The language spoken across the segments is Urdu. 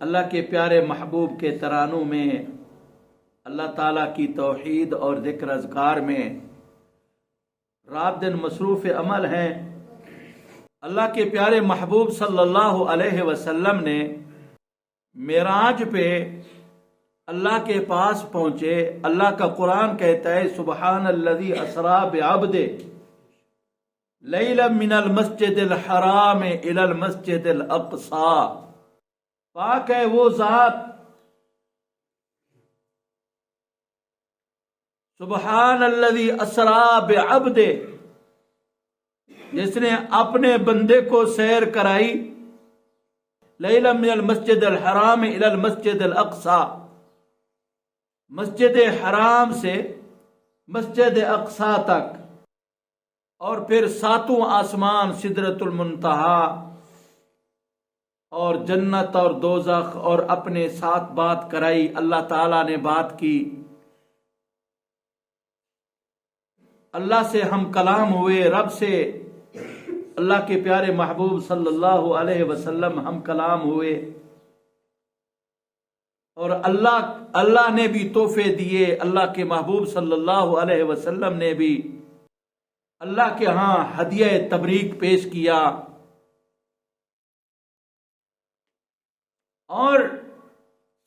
اللہ کے پیارے محبوب کے ترانوں میں، اللہ تعالیٰ کی توحید اور ذکر اذکار میں رات دن مصروف عمل ہیں۔ اللہ کے پیارے محبوب صلی اللہ علیہ وسلم نے معراج پہ اللہ کے پاس پہنچے۔ اللہ کا قرآن کہتا ہے سبحان الذی اسری بعبدہ لیلا من المسجد الحرام الی المسجد الاقصی۔ پاک ہے وہ ذات، سبحان الذی اسری بعبدہ، جس نے اپنے بندے کو سیر کرائی، لیلا من المسجد الحرام الی المسجد الاقصی، مسجد حرام سے مسجد اقصی تک، اور پھر ساتوں آسمان، سدرۃ المنتہا اور جنت اور دوزخ، اور اپنے ساتھ بات کرائی۔ اللہ تعالیٰ نے بات کی، اللہ سے ہم کلام ہوئے، رب سے، اللہ کے پیارے محبوب صلی اللہ علیہ وسلم ہم کلام ہوئے، اور اللہ نے بھی تحفے دیے۔ اللہ کے محبوب صلی اللہ علیہ وسلم نے بھی اللہ کے ہاں ہدیہ تبریک پیش کیا، اور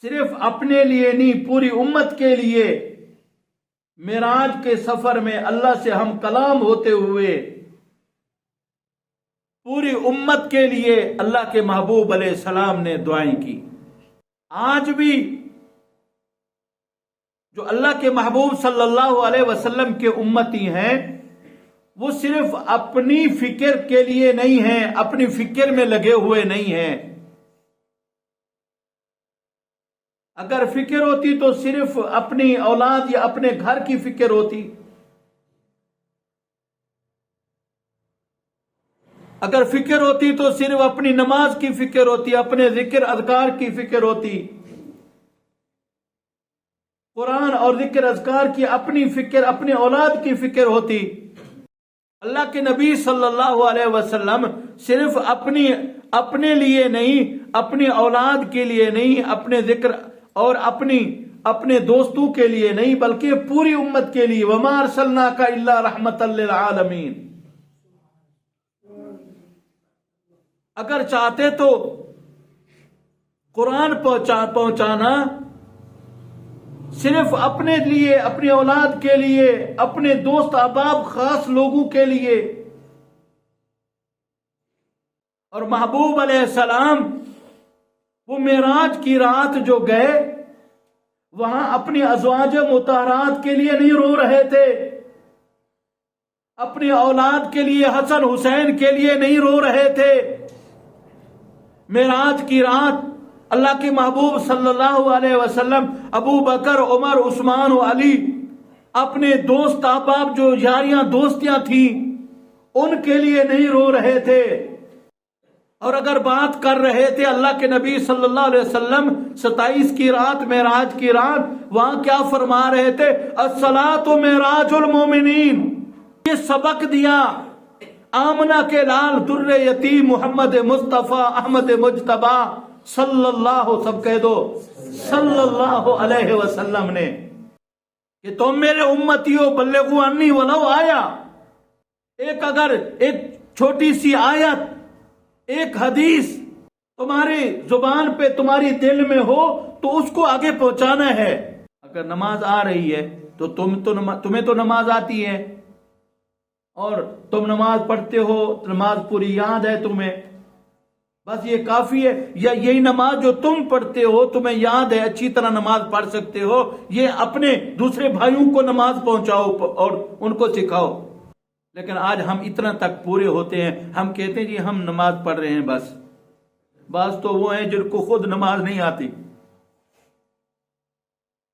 صرف اپنے لیے نہیں، پوری امت کے لیے معراج کے سفر میں اللہ سے ہم کلام ہوتے ہوئے پوری امت کے لیے اللہ کے محبوب علیہ السلام نے دعائیں کی۔ آج بھی جو اللہ کے محبوب صلی اللہ علیہ وسلم کے امتی ہیں، وہ صرف اپنی فکر کے لیے نہیں ہیں، اپنی فکر میں لگے ہوئے نہیں ہیں۔ اگر فکر ہوتی تو صرف اپنی اولاد یا اپنے گھر کی فکر ہوتی، اگر فکر ہوتی تو صرف اپنی نماز کی فکر ہوتی، اپنے ذکر اذکار کی فکر ہوتی، قرآن اور ذکر اذکار کی اپنی فکر، اپنی اولاد کی فکر ہوتی۔ اللہ کے نبی صلی اللہ علیہ وسلم صرف اپنے لیے نہیں، اپنی اولاد کے لیے نہیں، اپنے ذکر اور اپنے دوستوں کے لیے نہیں، بلکہ پوری امت کے لیے، وَمَا أَرْسَلْنَاكَ إِلَّا رَحْمَةً لِلْعَالَمِينَ۔ اگر چاہتے تو قرآن پہنچانا صرف اپنے لیے، اپنی اولاد کے لیے، اپنے دوست احباب خاص لوگوں کے لیے، اور محبوب علیہ السلام وہ معراج کی رات جو گئے، وہاں اپنی ازواج مطہرات کے لیے نہیں رو رہے تھے، اپنی اولاد کے لیے، حسن حسین کے لیے نہیں رو رہے تھے۔ معراج کی رات اللہ کے محبوب صلی اللہ علیہ وسلم ابو بکر، عمر، عثمان و علی، اپنے دوست احباب جو یاریاں دوستیاں تھیں، ان کے لیے نہیں رو رہے تھے۔ اور اگر بات کر رہے تھے اللہ کے نبی صلی اللہ علیہ وسلم 27 کی رات، معراج کی رات، وہاں کیا فرما رہے تھے؟ الصلاۃ معراج المومنین۔ یہ سبق دیا آمنہ کے لال در یتیم محمد مصطفیٰ احمد مجتبی صلی اللہ، سب کہہ دو، صلی اللہ علیہ وسلم نے، کہ تم میرے امتیوں بلغوا انی ولو آیا، اگر ایک چھوٹی سی آیت، ایک حدیث تمہاری زبان پہ، تمہاری دل میں ہو تو اس کو آگے پہنچانا ہے۔ اگر نماز آ رہی ہے تو تمہیں تو نماز آتی ہے، اور تم نماز پڑھتے ہو، نماز پوری یاد ہے تمہیں، بس یہ کافی ہے۔ یا یہی نماز جو تم پڑھتے ہو تمہیں یاد ہے، اچھی طرح نماز پڑھ سکتے ہو، یہ اپنے دوسرے بھائیوں کو نماز پہنچاؤ اور ان کو سکھاؤ۔ لیکن آج ہم اتنا تک پورے ہوتے ہیں، ہم کہتے ہیں جی ہم نماز پڑھ رہے ہیں بس۔ بعض تو وہ ہیں جن کو خود نماز نہیں آتی،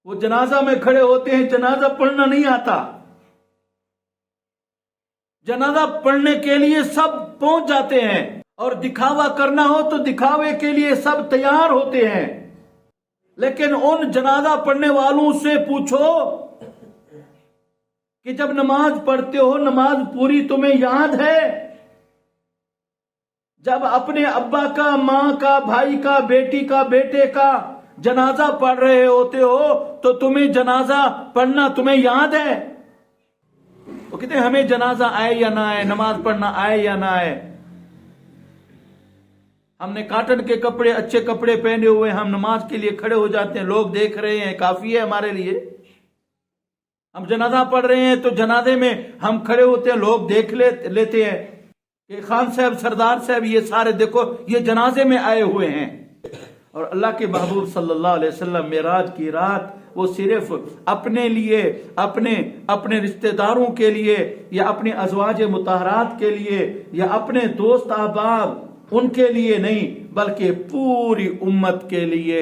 وہ جنازہ میں کھڑے ہوتے ہیں، جنازہ پڑھنا نہیں آتا، جنازہ پڑھنے کے لیے سب پہنچ جاتے ہیں، اور دکھاوا کرنا ہو تو دکھاوے کے لیے سب تیار ہوتے ہیں۔ لیکن ان جنازہ پڑھنے والوں سے پوچھو کہ جب نماز پڑھتے ہو، نماز پوری تمہیں یاد ہے؟ جب اپنے ابا کا، ماں کا، بھائی کا، بیٹی کا، بیٹے کا جنازہ پڑھ رہے ہوتے ہو تو تمہیں جنازہ پڑھنا تمہیں یاد ہے؟ وہ کہتے ہیں ہمیں جنازہ آئے یا نہ آئے، نماز پڑھنا آئے یا نہ آئے، ہم نے کاٹن کے کپڑے، اچھے کپڑے پہنے ہوئے، ہم نماز کے لیے کھڑے ہو جاتے ہیں، لوگ دیکھ رہے ہیں، کافی ہے ہمارے لیے۔ ہم جنازہ پڑھ رہے ہیں تو جنازے میں ہم کھڑے ہوتے ہیں، لوگ دیکھ لیتے ہیں کہ خان صاحب، سردار صاحب، یہ سارے دیکھو یہ جنازے میں آئے ہوئے ہیں۔ اور اللہ کے محبوب صلی اللہ علیہ وسلم معراج کی رات وہ صرف اپنے لیے، اپنے رشتہ داروں کے لیے، یا اپنے ازواج مطہرات کے لیے، یا اپنے دوست احباب ان کے لیے نہیں، بلکہ پوری امت کے لیے۔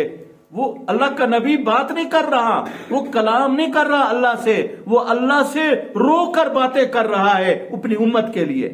وہ اللہ کا نبی بات نہیں کر رہا، وہ کلام نہیں کر رہا اللہ سے، وہ اللہ سے رو کر باتیں کر رہا ہے اپنی امت کے لیے۔